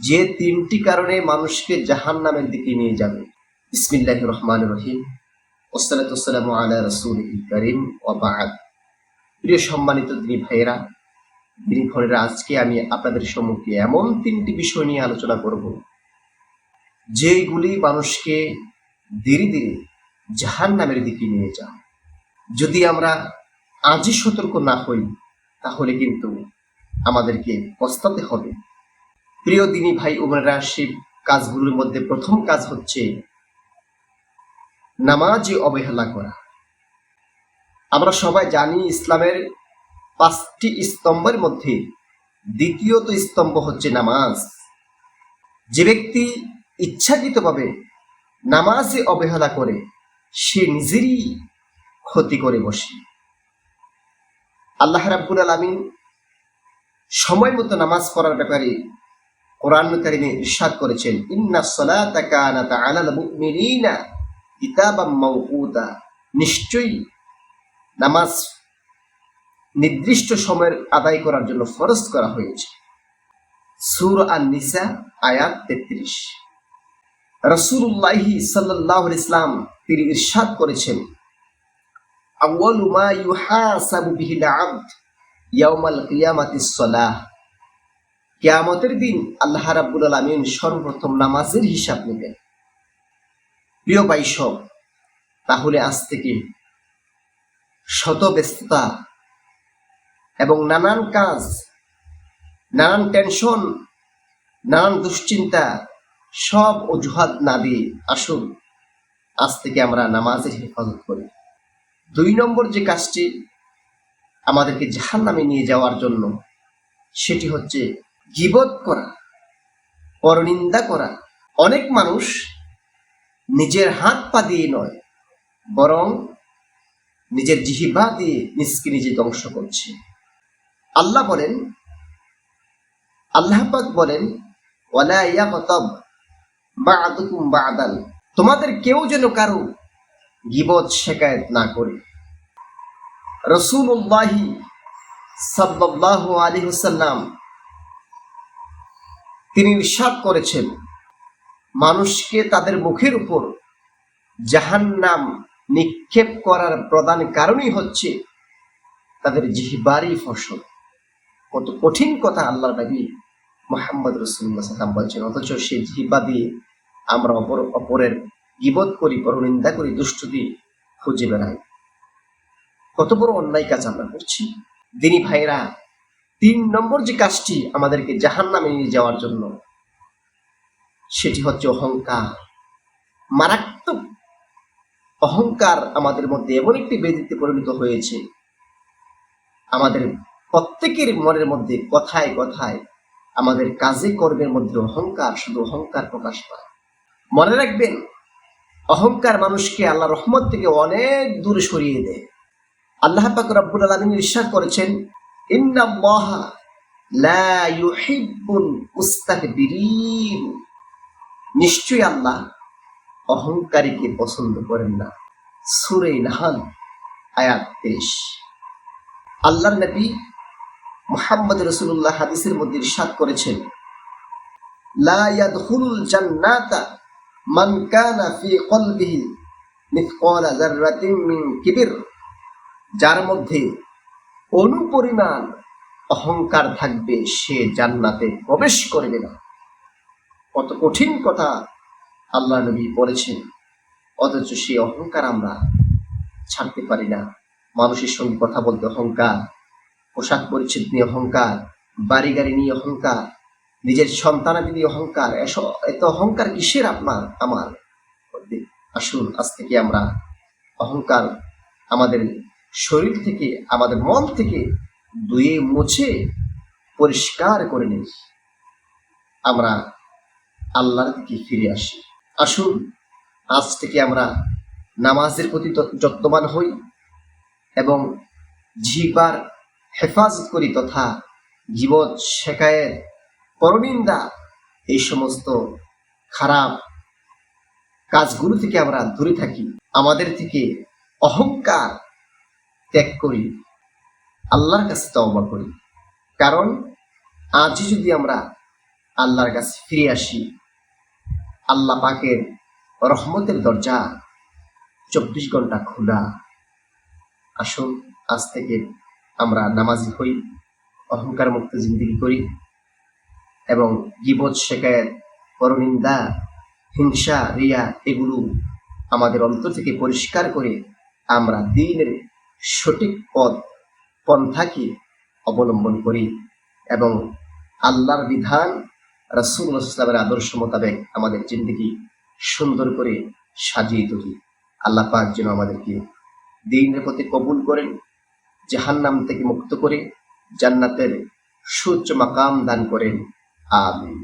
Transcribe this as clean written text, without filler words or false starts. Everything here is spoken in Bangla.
যে তিনটি কারণে মানুষকে জাহান্নামের দিকে নিয়ে যাবে। বিসমিল্লাহির রহমানির রহিম, ওয়াসসালাতু ওয়াসসালামু আলা রাসূলিল কারীম ওয়া বা'দ। প্রিয় সম্মানিত দিনী ভাইয়েরা, দিনী বোনেরা, আজকে আমি আপনাদের সম্মুখে এমন তিনটি বিষয় নিয়ে আলোচনা করব যেগুলি মানুষকে ধীরে ধীরে জাহান্নামের দিকে নিয়ে যায়। যদি আমরা আজই সতর্ক না হই তাহলে কিন্তু আমাদেরকে পস্তাতে হবে। প্রিয় দিনী ভাই ও বোনেরা, সেই কাজগুলোর মধ্যে প্রথম কাজ হচ্ছে নামাজে অবহেলা করা। আমরা সবাই জানি ইসলামের 5টি স্তম্ভের মধ্যে দ্বিতীয়ত স্তম্ভ হচ্ছে নামাজ। যে ব্যক্তি ইচ্ছাকৃতভাবে নামাজে অবহেলা করে সে নিজেরই ক্ষতি করে বসে। আল্লাহ রাব্বুল আলামিন সময় মতো নামাজ পড়ার ব্যাপারে কোরআন কারিমে ইরশাদ করেছেন, ইন্নাস সালাতা কানাত আলাল মুমিনিনা কিতাবাম মাওকুতা। নিশ্চয়ই নামাজ নির্দিষ্ট সময়ের আদায় করার জন্য ফরজ করা হয়েছে। সূরা আন-নিসা আয়াত 33। রাসূলুল্লাহ সাল্লাল্লাহু আলাইহি ওয়াসাল্লাম তিনি ইরশাদ করেছেন, আউয়ালু মা ইউহাসাবু বিহিল আবদ ইয়াউমাল কিয়ামাতিস সালাহ। কিয়ামতের দিন আল্লাহ রাব্বুল আলামিন সর্বপ্রথম নামাজের হিসাব নেবেন। প্রিয় ভাই সব, তাহলে আজ থেকে শত ব্যস্ততা এবং নানান কাজ, নানান টেনশন, নানান দুশ্চিন্তা সব অজুহাত না দিয়ে আসুন আজ থেকে আমরা নামাজের হেফাজত করি। 2 নম্বর যে কাজটি আমাদেরকে জাহান্নামে নিয়ে যাওয়ার জন্য, সেটি হচ্ছে গীবত করা, পরনিন্দা করা। অনেক মানুষ নিজের হাত পা দিয়ে নয়, বরং নিজের জিহ্বা দিয়ে নিজকে নিজে ধ্বংস করছে। আল্লাহ পাক বলেন, ওয়ালা ইয়াগতাব বা'দুকুম বা'দান। তোমাদের কেউ যেন কারো গীবত শিকায়ত না করে। রাসূলুল্লাহ সাল্লাল্লাহু আলাইহি ওয়াসাল্লাম তিনি ইরশাদ করেছেন, মানুষকে তাদের মুখের উপর জাহান্নাম নিক্ষেপ করার প্রধান কারণই হচ্ছে তাদের জিহ্বারই ফসল। কত কঠিন কথা আল্লাহর নবী মুহাম্মদ রাসূলুল্লাহ সাল্লাল্লাহু আলাইহি ওয়াসাল্লাম বলছেন, অথচ সেই জিহ্বা দিয়ে আমরা অপরের গীবত করি, পরনিন্দা করি, দুষ্টুতি খুঁজে বেড়াই। কত বড় অন্যায় কাজ আমরা করছি। দিনী ভাইরা, 3 নম্বর যে কাজটি আমাদেরকে জাহান্নামে নিয়ে যাওয়ার জন্য, সেটি হচ্ছে অহংকার। মারাত্মক অহংকার আমাদের মধ্যে এমন একটি ব্যাধিতে পরিণত হয়েছে, আমাদের প্রত্যেকের মনের মধ্যে কথায় কথায়, আমাদের কাজে কর্মের মধ্যে অহংকার, শুধু অহংকার প্রকাশ পায়। মনে রাখবেন, অহংকার মানুষকে আল্লাহর রহমত থেকে অনেক দূরে সরিয়ে দেয়। আল্লাহ পাক রব্বুল আলামিন ইরশাদ করেছেন, ইন্নাল্লাহা লা ইউহিব্বুল মুস্তাকবিরিন। নিশ্চয়ই আল্লাহ অহংকারীকে পছন্দ করেন না। সূরা নাহল আয়াত 23। আল্লাহর নবী মুহাম্মদ রাসূলুল্লাহ হাদিসের মধ্যে ইরশাদ করেছেন, লা ইয়াদখুলুল জান্নাতা মান কানা ফি কলবিহি মিসকালা যাররাতিন মিন কিবর। যার মধ্যে অনুপরিমাণ অহংকার থাকবে সে জান্নাতে প্রবেশ করবে না। কত কঠিন কথা আল্লাহ নবী বলেছেন, অথচ সেই অহংকার আমরা ছাড়তে পারি না। মানুষের সঙ্গে কথা বলতে অহংকার, পোশাক পরিচ্ছদ নিয়ে অহংকার, বাড়ি গাড়ি নিয়ে অহংকার, নিজের সন্তানাদি নিয়ে অহংকার। এত অহংকার কিসের আপনার আমার? আসুন আজ থেকে আমরা অহংকার আমাদের শরীর থেকে, আমাদের মন থেকে ধুয়ে মুছে পরিষ্কার করে নিই, আমরা আল্লাহর দিকে ফিরে আসি। আসুন আজ থেকে আমরা নামাজের প্রতি যত্নবান হই এবং জিহ্বার হেফাজত করি, তথা গীবত, শিকায়েত, পরনিন্দা, এই সমস্ত খারাপ কাজগুলো থেকে আমরা দূরে থাকি। আমাদের থেকে অহংকার ত্যাগ করি, আল্লাহর কাছে তওবা করি। কারণ আজ যদি আমরা আল্লাহর কাছে ফিরে আসি। আল্লাহ পাকের রহমতের দরজা 24 ঘন্টা খোলা। আসুন আজ থেকে আমরা নামাজি হই, অহংকার মুক্ত জিন্দেগি করি এবং গীবত, শিকায়াত, পরনিন্দা, হিংসা, রিয়া এগুলো আমাদের অন্তর থেকে পরিষ্কার করে আমরা দ্বীনের সঠিক পন্থাকে অবলম্বন করি এবং আল্লাহর বিধান, রাসূলুল্লাহ সাল্লাল্লাহু আলাইহি ওয়াসাল্লামের আদর্শ মোতাবেক আমাদের জিন্দেগি সুন্দর করে সাজিয়ে তুলি। আল্লাহ পাক যেন আমাদেরকে দ্বীনের প্রতি কবুল করেন, জাহান্নাম থেকে মুক্ত করে জান্নাতের সুউচ্চ মাকাম দান করেন। আমিন।